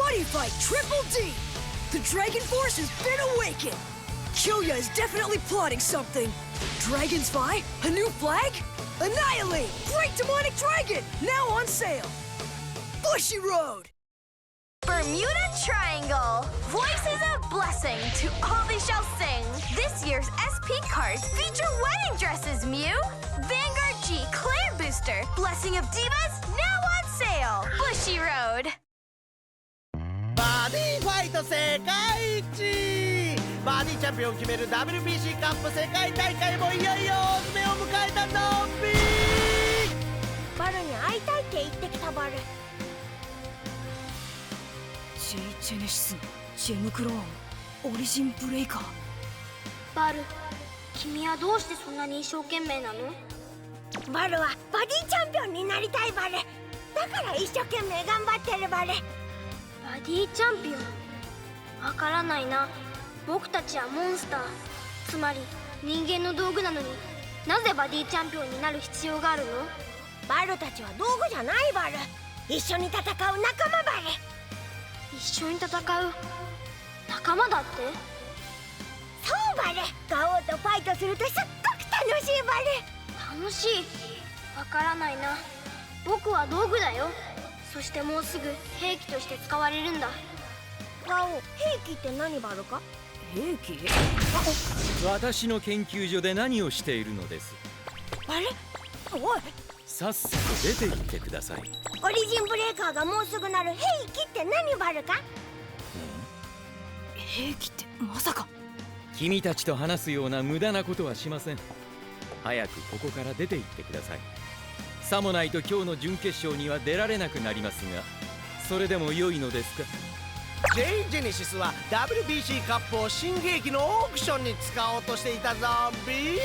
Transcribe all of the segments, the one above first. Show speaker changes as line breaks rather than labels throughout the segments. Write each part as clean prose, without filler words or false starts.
Buddy Fight Triple D! The Dragon Force has been awakened! Kyoya is definitely plotting something! Dragon's Fight? A new flag? Annihilate! Great Demonic Dragon! Now on sale! Bushy Road!
Bermuda Triangle! Voices of blessing to all they shall sing! This year's SP cards feature wedding dresses, Mew! Vanguard G Clan Booster, Blessing of Divas, now on sale! Bushy Road!
バディファイト世界一バディチャンピオンを決める WBC カップ世界大会もいよいよ大詰めを迎えたゾンビ
バルに会いたいって言ってきたバル。
J ジェネシスのジェムクローンオリジンブレイカー。
バル、君はどうしてそんなに一生懸命なの？
バルはバディチャンピオンになりたいバル。だから一生懸命頑張ってるバル。
バディチャンピオン？わからないな。僕たちはモンスター、つまり人間の道具なのに、なぜバディチャンピオンになる必要があるの？
バルたちは道具じゃないバル。一緒に戦う仲間バル。
一緒に戦う仲間だって？
そうバル。ガオーとファイトするとすっごく楽しいバル。
楽しい？わからないな。僕は道具だよ。そしてもうすぐ兵器として使われるんだ。
ガオ、兵器って何バルか？
兵器？
私の研究所で何をしているのです？
あれ？おい、
さっさと出て行ってください。
オリジンブレーカーがもうすぐなる兵器って何バルか？
兵器ってまさか。
君たちと話すような無駄なことはしません。早くここから出て行ってください。さもないと今日の準決勝には出られなくなりますが、それでも良いのですか？
J ジェネシスは WBC カップを新兵器のオークションに使おうとしていたゾンビ。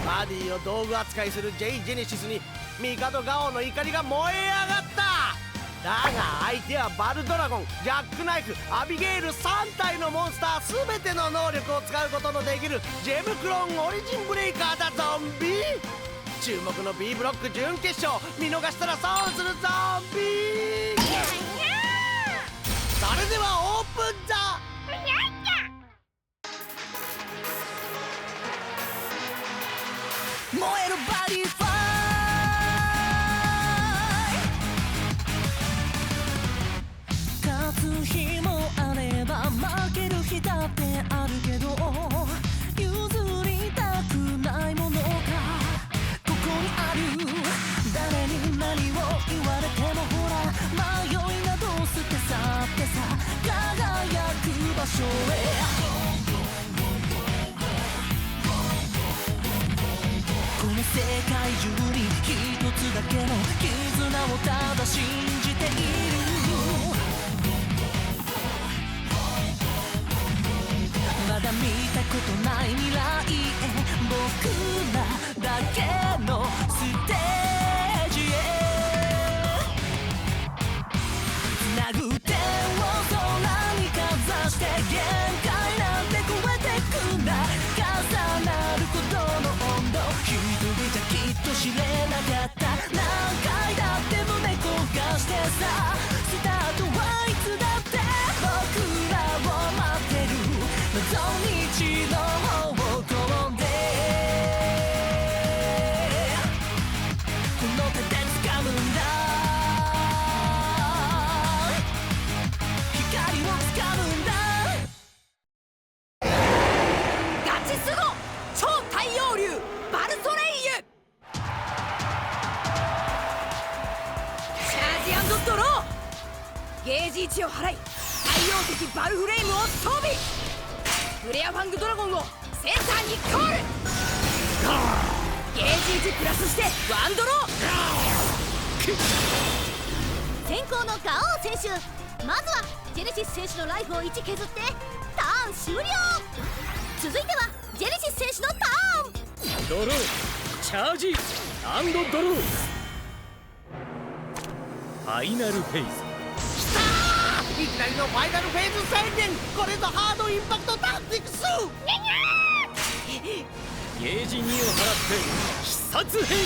バディを道具扱いする J ジェネシスに帝ガオの怒りが燃え上がった。だが相手はバルドラゴン、ジャックナイフ、アビゲイル3体のモンスター全ての能力を使うことのできるジェムクローンオリジンブレイカーだゾンビ。注目の B ブロック準決勝、見逃したら損するゾンビ。それではオープンザ
燃えるバディファイト。勝つ日もあれば負ける日だってあるけど、譲りたくないものがここにある。誰に何を言われてもほら迷いなど捨て去ってさ、輝く場所へ。この世界中に一つだけの絆をただ信じている。まだ見たことない未来へ、僕らだけのステージへつなぐ手を空にかざして、限界なんて超えてくんだ。重なることの温度、一人じゃきっと知れなかった。何回だって胸焦がしてさ、スタートはいつだって僕らを待ってる。望み道の方向でこの手で掴むんだ。光を掴むんだ。ガチスゴ超太陽竜バルソレイユ。チャージ&ドロー。ゲージ1を払い太陽石バルフレームを装備。フレアファングドラゴンをセンターにコール。ゲージ1プラスしてワンドロー。
先行のガオー選手、まずはジェネシス選手のライフを1削ってターン終了。続いてはジェネシス選手のターン。
ドロー、チャージ&ドロー。ファイナルフェイズ。
いきなりのファイナルフェーズ宣言。これぞハードインパクトタクティクス。
ゲージ2を払って必殺変身。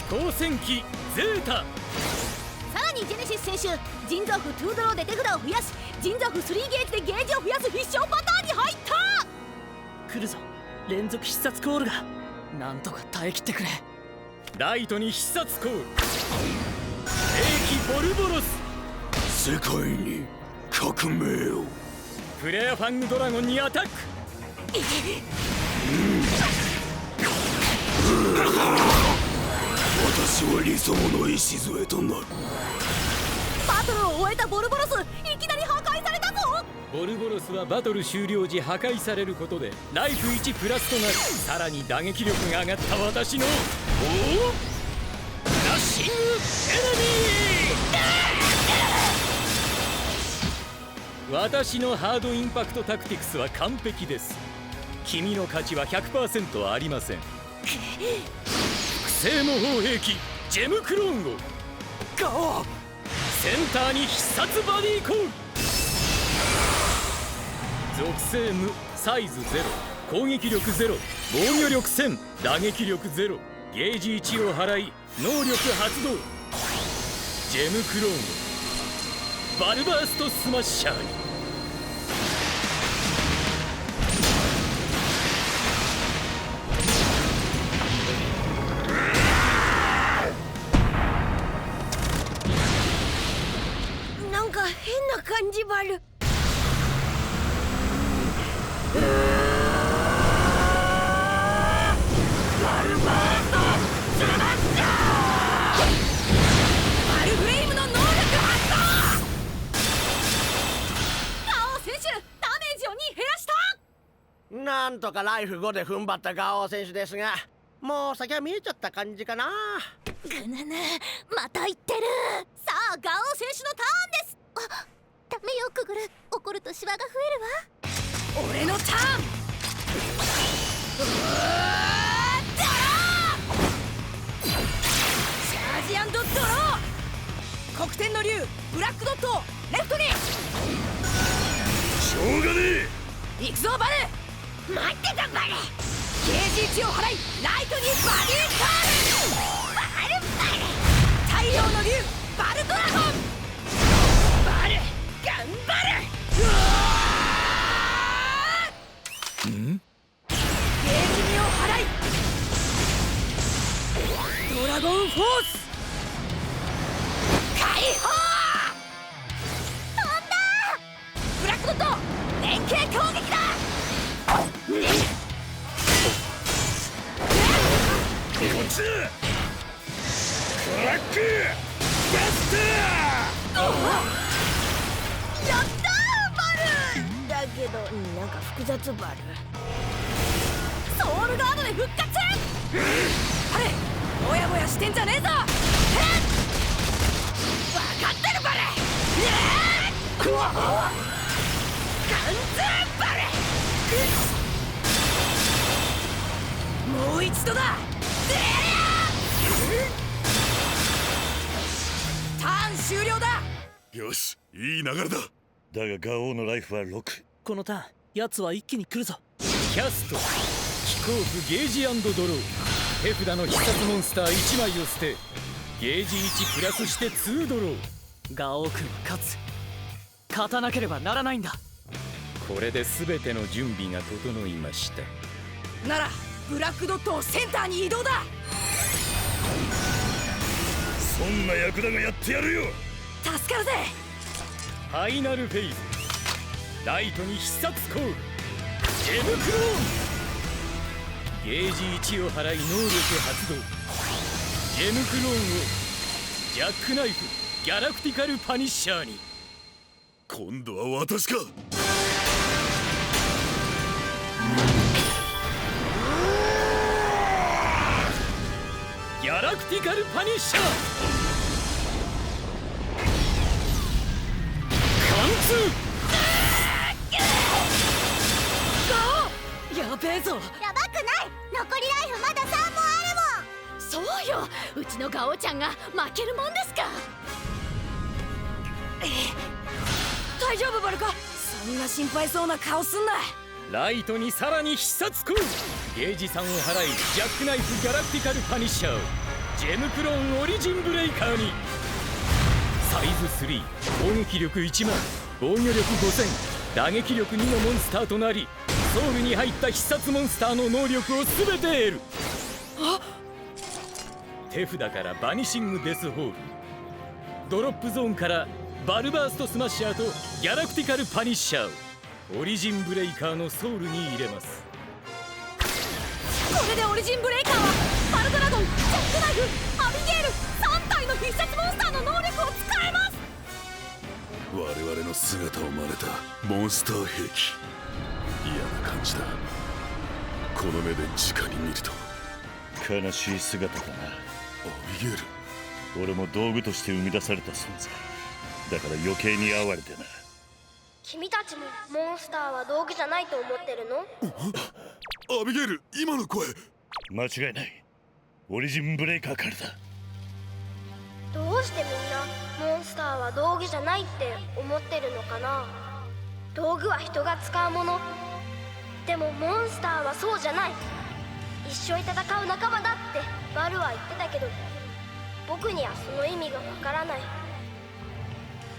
光線機ゼータ。
さらにジェネシス選手、人造符2ドローで手札を増やし、人造符3ゲージでゲージを増やす必勝パターンに入った。
来るぞ、連続必殺コールが。なんとか耐えきってくれ。
ライトに必殺コール。兵器ボルボロス。
世界に革命を。
フレアファングドラゴンにアタック。
私は理想の礎となる。
バトルを終えたボルボロス、いきなり破壊されたぞ。
ボルボロスはバトル終了時破壊されることでライフ1プラスとなる。さらに打撃力が上がった私のラッシングエネミー。私のハードインパクトタクティクスは完璧です。君の勝ちは 100% ありません。複製模倣兵器ジェムクローンをガオセンターに必殺バディコール。属性無、サイズ0、攻撃力0、防御力1000、打撃力0、ゲージ1を払い能力発動。ジェムクローンをバルバーストスマッシャーに。
なんか変な感じバル。
バルフレームの能力発動。ガオ選手、ダメージを2減らした。
なんとかライフ5で踏ん張ったガオー選手ですが、もう先は見えちゃった感じかな。
ぐぬぬ、また言ってる。さあガオ選手のターンです。
ダメよクグル、怒るとシワが増えるわ。
俺のターン。チャージ&ドロー。黒天の竜ブラックドットレフトに。
しょうがねえ。
行くぞバル。
待ってたバル。
ゲージ1を払いライトにバディカール。
バル
太陽の竜バルドラゴン。バル頑張る。ゲージ2を払いドラゴンフォース解放。
飛んだ。
ブラックドット連携攻撃だ。
こっちだ。クラックバスター。
やったーバル。
だけどなんか複雑バル。
ソウルガードで復活。あれぼやぼやしてんじゃねえぞ。分かってるバル。完全バル。もう一度だ。ターン終了だ。
よし、いい流れだ。だがガオーのライフは6。
このターン、奴は一気に来るぞ。
キャスト飛行符ゲージ&ドロー。手札の必殺モンスター1枚を捨てゲージ1プラスして2ドロー。
ガオー君は勝つ。勝たなければならないんだ。
これで全ての準備が整いました。
ならブラックドットをセンターに移動だ。
そんな役だがやってやるよ。
助かるぜ。
ファイナルフェイズ。ライトに必殺コールジェムクローン。ゲージ1を払い能力発動。ジェムクローンをジャックナイフギャラクティカルパニッシャーに。
今度は私か。
ギャラクティカルパニッシャー貫通。
やべえぞ。
やばくない。残りライフまだ3本あるもん。
そうよ、うちのガオちゃんが負けるもんですか。大丈夫バルカ。そんな心配そうな顔すんな。
ライトにさらに必殺コールゲージ3を払いジャックナイフギャラクティカルパニッシャー。ジェムクロンオリジンブレイカーにサイズ3、攻撃力1万、防御力5000、打撃力2のモンスターとなり、ソウルに入った必殺モンスターの能力を全て得る。手札からバニシングデスホール、ドロップゾーンからバルバーストスマッシャーとギャラクティカルパニッシャーをオリジンブレイカーのソウルに入れます。
これでオリジンブレイカーはバルドラゴン、ジャックナイフ、アビゲール3体の必殺モンスターの能力を使えます。
我々の姿を真似たモンスター兵器、嫌な感じだ。この目で直に見ると
悲しい姿だな。
アビゲール、
俺も道具として生み出された存在だから余計に哀れてな。
君たちもモンスターは道具じゃないと思ってるの？
アビゲール、今の声。
間違いない。オリジンブレイカーからだ。
どうしてみんなモンスターは道具じゃないって思ってるのかな。道具は人が使うもの。でもモンスターはそうじゃない。一緒に戦う仲間だってバルは言ってたけど、僕にはその意味がわからない。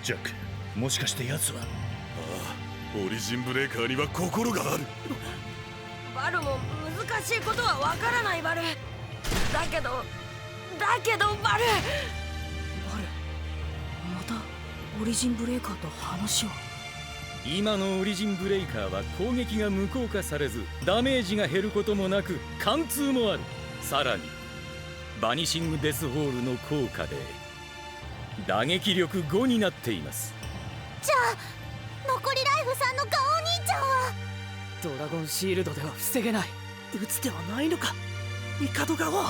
ジャック、もしかして奴は。
ああ、オリジンブレイカーには心がある。
バルも難しいことはわからないバル。だけどバルまたオリジンブレイカーと話を。
今のオリジンブレイカーは攻撃が無効化されず、ダメージが減ることもなく貫通もある。さらにバニシングデスホールの効果で打撃力5になっています。
じゃあ残りライフさんのガオ兄ちゃんは。
ドラゴンシールドでは防げない。打つ手はないのか、帝ガオ。
こ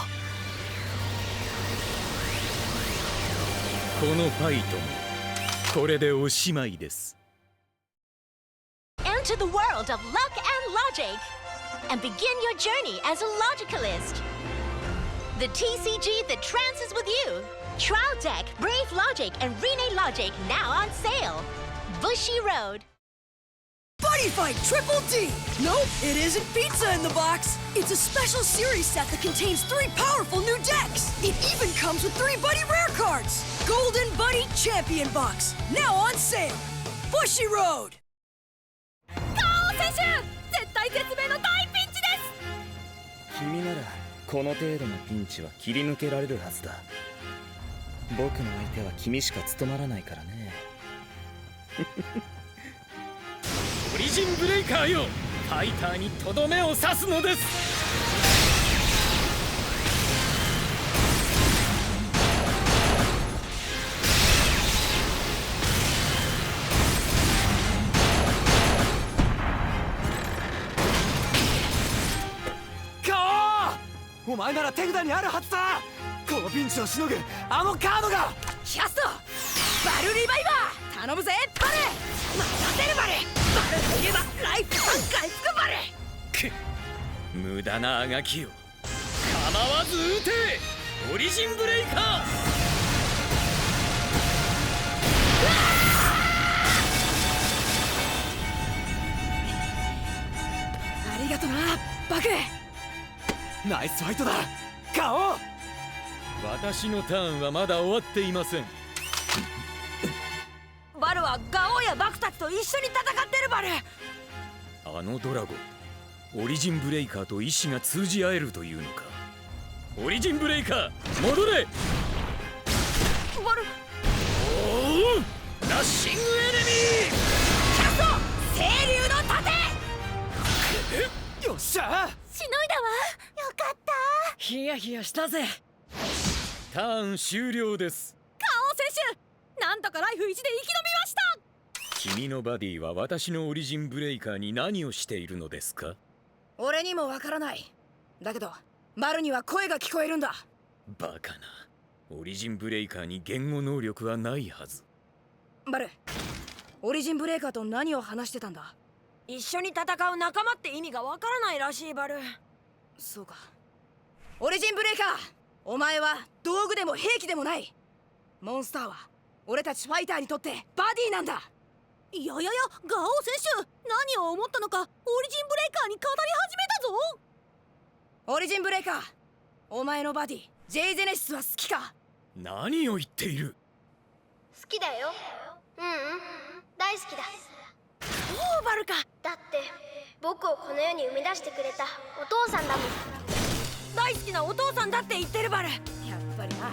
のファイトもこれでおしまいです。
Enter the world of luck and logic and begin your journey as a logicalist. The TCG that trances with you. Trial Deck, Brave Logic, and Renee Logic now on sale. Bushy Road.
Buddy Fight Triple D! Nope, it isn't pizza in the box. It's a special series set that contains 3 powerful new decks. It even comes with 3 Buddy Rare cards. Golden Buddy Champion Box, now on sale. Bushy Road!
ガオ選手、絶対絶命の大ピンチです。
君ならこの程度のピンチは切り抜けられるはずだ。僕の相手は君しか務まらないからね。
オリジンブレイカーよ、ファイターにとどめを刺すのです。
お前なら手札にあるはずだ。このピンチをしのぐあのカードが。
キャストバルリバイバー頼むぜバル。待たせるバル。バルといえばライフ3回復バル。
く無駄なあがきを構わず撃てオリジンブレイカー。
ありがとなバク。
ナイスファイトだガオ。
私のターンはまだ終わっていません。
バルはガオやバクたちと一緒に戦ってるバル。
あのドラゴン、オリジンブレイカーと意志が通じ合えるというのか。オリジンブレイカー戻れ。
バル。
おお、ラッシングエネミー。
キャスト清流の盾。
よっしゃ。
しのいだわ。よかった。
ヒヤヒヤしたぜ。
ターン終了です。
ガオ選手、なんとかライフ1で生き延びました。
君のバディは私のオリジンブレイカーに何をしているのですか。
俺にもわからない。だけどバルには声が聞こえるんだ。
バカな。オリジンブレイカーに言語能力はないはず。
バル、オリジンブレイカーと何を話してたんだ。
一緒に戦う仲間って意味がわからないらしいバル。
そうか。オリジンブレイカー、お前は道具でも兵器でもない。モンスターは俺たちファイターにとってバディなんだ。
いやいやいや、ガオ選手、何を思ったのかオリジンブレイカーに語り始めたぞ。
オリジンブレイカー、お前のバディジェイ・ジェネシスは好きか？
何を言っている。
好きだよ。大好きだ。
そうバルか。
だって僕をこの世に生み出してくれたお父さんだもん。
大好きなお父さんだって言ってるバル。やっぱりな。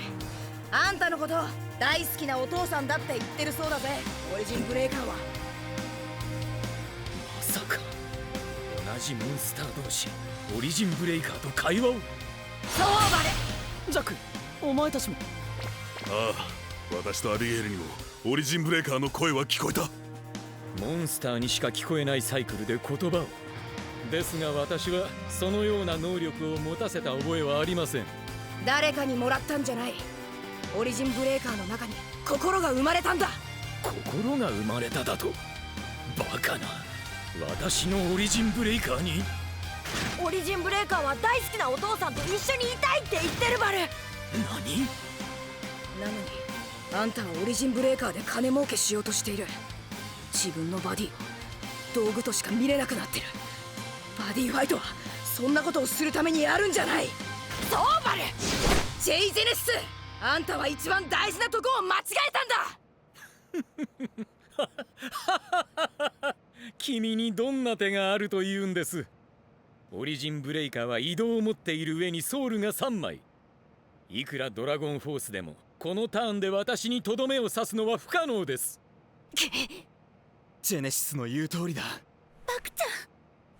あんたのこと大好きなお父さんだって言ってるそうだぜ、オリジンブレイカーは。
まさか同じモンスター同士オリジンブレイカーと会話を。
そうバル。
ジャック、お前たちも。
ああ、私とアビゲイルにもオリジンブレイカーの声は聞こえた。
モンスターにしか聞こえないサイクルで言葉を。ですが私はそのような能力を持たせた覚えはありません。
誰かにもらったんじゃない。オリジンブレイカーの中に心が生まれたんだ。
心が生まれただと。バカな。私のオリジンブレイカーに。
オリジンブレイカーは大好きなお父さんと一緒にいたいって言ってるバル。
何？
なのにあんたはオリジンブレイカーで金儲けしようとしている。自分のバディを道具としか見れなくなってる。バディファイトはそんなことをするためにあるんじゃない。そうバル。ジェイ・ジェネシス、あんたは一番大事なとこを間違えたんだ。
君にどんな手があると言うんです。オリジンブレイカーは移動を持っている上にソウルが3枚。いくらドラゴンフォースでもこのターンで私にとどめを刺すのは不可能です。
ジェネシスの言う通りだ。
バクちゃ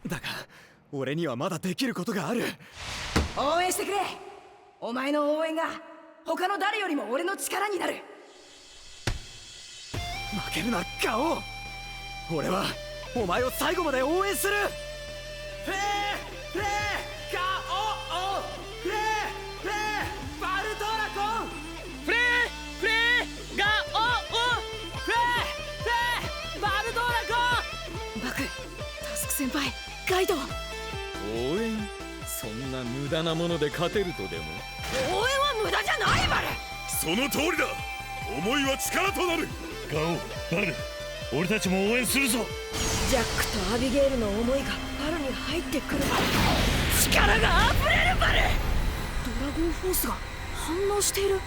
ん。
だが俺にはまだできることがある。
応援してくれ。お前の応援が他の誰よりも俺の力になる。
負けるなガオ。俺はお前を最後まで応援する。フレーフレーガオオフレーフレーバルドラゴンフレーフレーガオオフレーフレーバルドラゴン。
バク、タスク先輩、ガイド。
応援？そんな無駄なもので勝てるとでも？
応援は無駄じゃないバル。
その通りだ。思いは力となる。
ガオ、バル、俺たちも応援するぞ。
ジャックとアビゲイルの思いがバルに入ってくる。力があふれるバル。
ドラゴンフォースが反応している。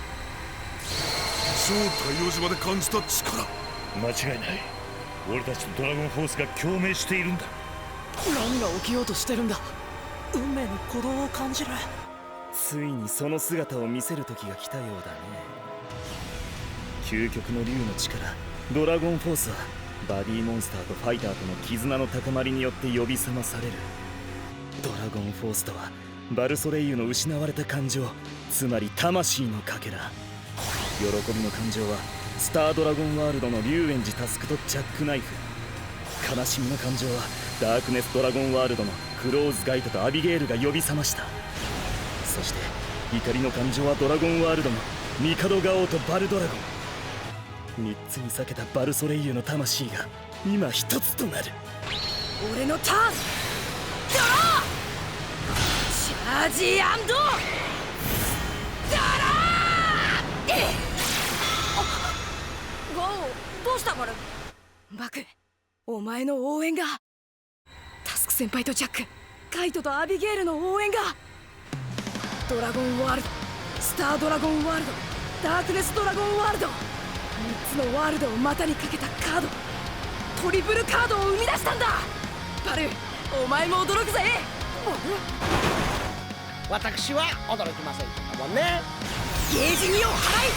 超太陽島で感じた力。
間違いない。俺たちとドラゴンフォースが共鳴しているんだ。
何が起きようとしてるんだ。運命の鼓動を感じる。
ついにその姿を見せる時が来たようだね。究極の竜の力ドラゴンフォースはバディモンスターとファイターとの絆の高まりによって呼び覚まされる。ドラゴンフォースとはバルソレイユの失われた感情、つまり魂のかけら。喜びの感情はスタードラゴンワールドの龍炎寺タスクとジャックナイフ。悲しみの感情はダークネスドラゴンワールドのクローズガイトとアビゲイルが呼び覚ました。そして怒りの感情はドラゴンワールドのミカドガオとバルドラゴン。3つに裂けたバルソレイユの魂が今一つとなる。
俺のターン、ドローチャージ&ドロー。
ゴー、どうしたバル。
バク、お前の応援が、タスク先輩とジャック、カイトとアビゲイルの応援が、ドラゴンワールド、スタードラゴンワールド、ダークネスドラゴンワールド、3つのワールドを股にかけたカード、トリプルカードを生み出したんだ。バル、お前も驚くぜ。
私は驚きませんけどもね。
ゲージ2を払い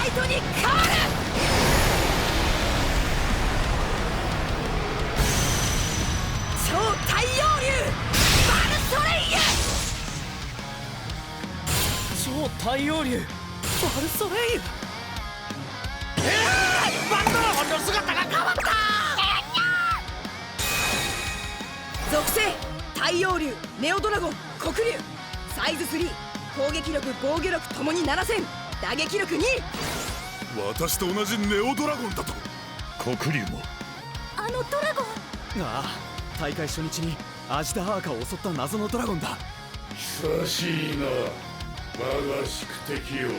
ライトに変わる。超太陽竜バルソレイユ。
超太陽竜バルソレイユ。
バルドラゴンの姿が変わった。
属性太陽竜、ネオドラゴン、黒竜。サイズ3、攻撃力防御力ともに7000、打撃力2。
私と同じネオドラゴンだと。
黒竜も。
あのドラゴン。
ああ、大会初日にアジダアーカを襲った謎のドラゴンだ。
久しいな我が宿敵よ。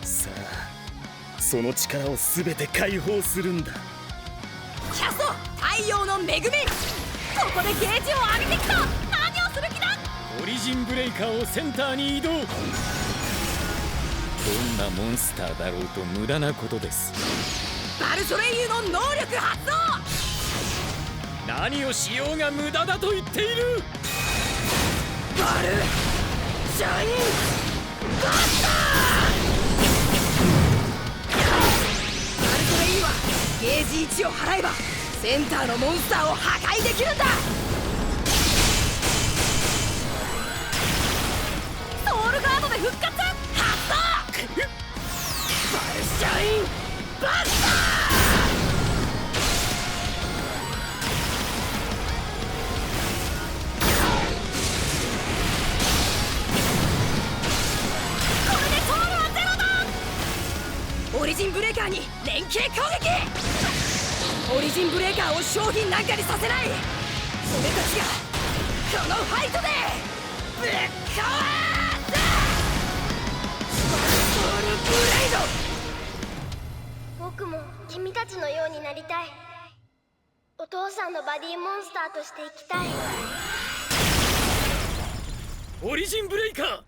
さあ、その力を全て解放するんだ。
キャスト太陽の恵み。ここでゲージを浴びてきた。何をする気だ。
オリジンブレイカーをセンターに移動。んなモンスターだろうと無駄なことです。
バルソレイユの能力発動。
何をしようが無駄だと言っている。
バルシャインバスター。バルソレイユはゲージ1を払えばセンターのモンスターを破壊できるんだ。ソウルガードで復活発動。バルシャインバスター。オリジンブレーカーに連携攻撃。オリジンブレーカーを商品なんかにさせない。俺たちがこのファイトでぶっ壊す。ソウルブレイド。
僕も君たちのようになりたい。お父さんのバディモンスターとして生きたい。
オリジンブレイカー、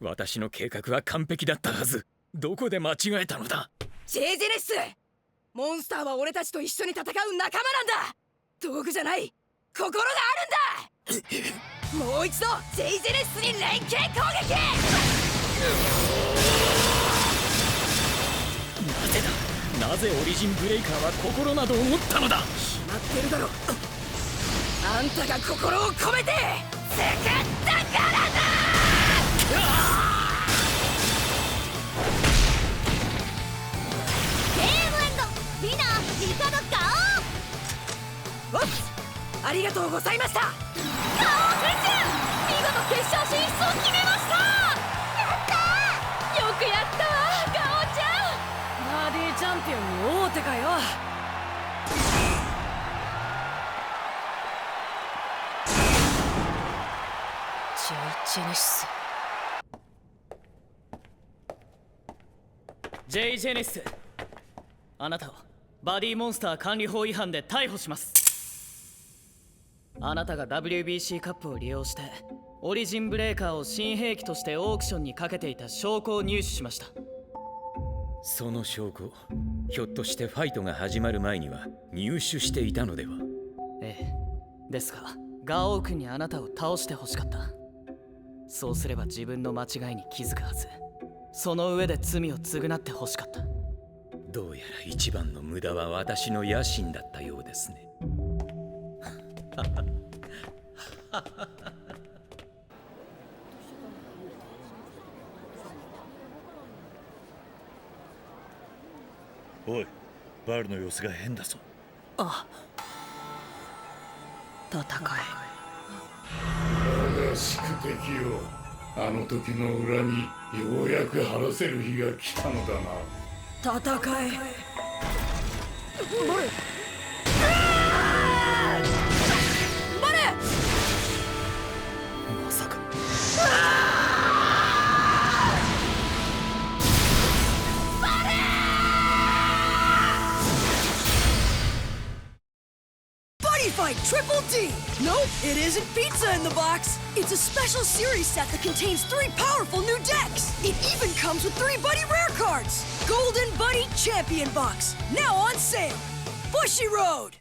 私の計画は完璧だったはず。どこで間違えたのだ。
ジェイジェネシス、モンスターは俺たちと一緒に戦う仲間なんだ。道具じゃない心があるんだ。もう一度ジェイジェネシスに連携攻撃。
なぜだ、なぜオリジンブレイカーは心などを持ったのだ。
決まってるだろ。あんたが心を込めて作ったからだ。ありがとうございました。ガオ選手、見事決勝進出を決めました。やったー、よくやったわガオちゃん。バーディーチャンピオンに王手かよ。ジェイジェネシス。
ジェイジェネシス、あなたをバディモンスター管理法違反で逮捕します。あなたが WBC カップを利用してオリジンブレーカーを新兵器としてオークションにかけていた証拠を入手しました。
その証拠、ひょっとしてファイトが始まる前には入手していたのでは。
ええ、ですがガオー君にあなたを倒してほしかった。そうすれば自分の間違いに気づくはず。その上で罪を償ってほしかった。
どうやら一番の無駄は私の野心だったようですね。
おい、バルの様子が変だぞ。
あ、戦い。
我が宿敵よ、あの時の恨みようやく晴らせる日が来たのだな。
戦い。バレ。
まさか。
Fight Triple D! Nope, it isn't pizza in the box. It's a special series set that contains 3 powerful new decks. It even comes with 3 Buddy Rare cards. Golden Buddy Champion Box, now on sale. Bushy Road!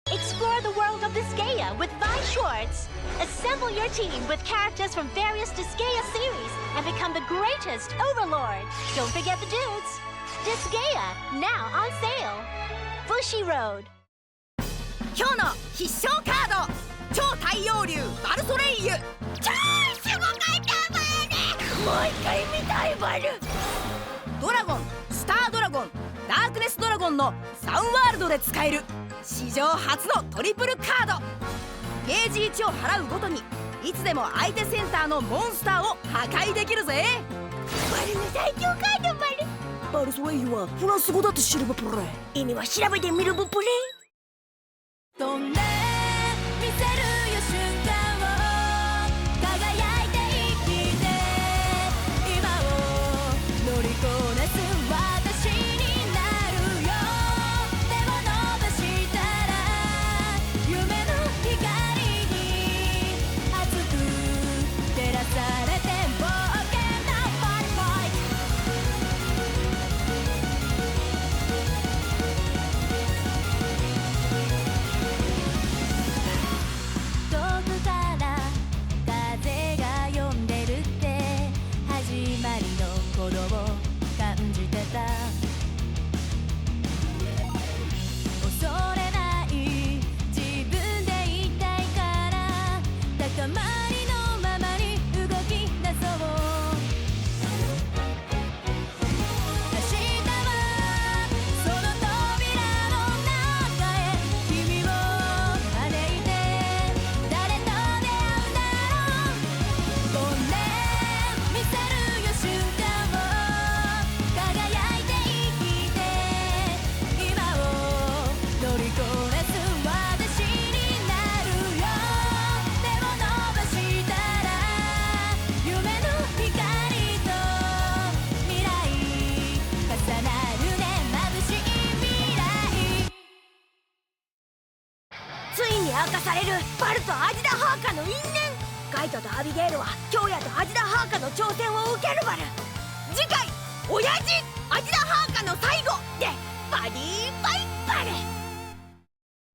Explore the world of Disgaea with Vi Schwartz. Assemble your team with characters from various Disgaea series and become the greatest Overlord. Don't forget the dudes. Disgaea, now on sale. Bushy Road.
今日の必勝カード、超太陽竜バルソレイユ。超すごかったバル。もう一回見たいバル。ドラゴン、スタードラゴン、ダークネスドラゴンの3ワールドで使える史上初のトリプルカード。ゲージ1を払うごとにいつでも相手センターのモンスターを破壊できるぜ。バルの最強カードバル。バルソレイユはフランス語だって知ればプレイ。意味は調べてみるブプレイ。
飛んで見せるよ瞬間を輝いて生きて今を乗りこなす私になるよ。手を伸ばしたら夢の光に熱く照らされて冒険のファイト。
明かされるバルとアジダハーカの因縁。ガイトとアビゲイルは京也とアジダハーカの挑戦を受けるバル。